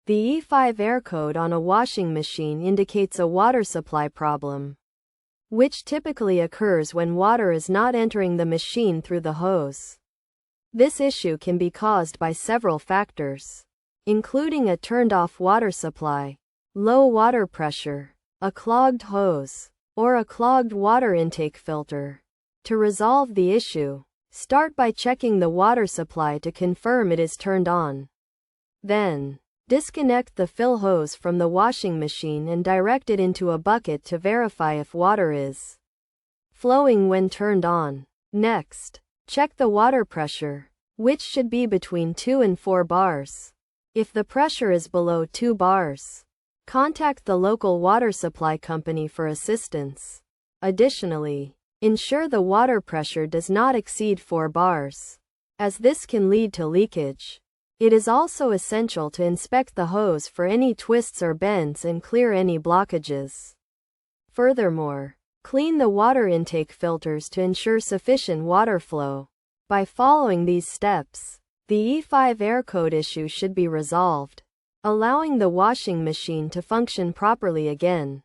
The E05 error code on a washing machine indicates a water supply problem, which typically occurs when water is not entering the machine through the hose. This issue can be caused by several factors, including a turned-off water supply, low water pressure, a clogged hose, or a clogged water intake filter. To resolve the issue, start by checking the water supply to confirm it is turned on. Then, disconnect the fill hose from the washing machine and direct it into a bucket to verify if water is flowing when turned on. Next, check the water pressure, which should be between 2 and 4 bars. If the pressure is below 2 bars, contact the local water supply company for assistance. Additionally, ensure the water pressure does not exceed 4 bars, as this can lead to leakage. It is also essential to inspect the hose for any twists or bends and clear any blockages. Furthermore, clean the water intake filters to ensure sufficient water flow. By following these steps, the E05 error code issue should be resolved, allowing the washing machine to function properly again.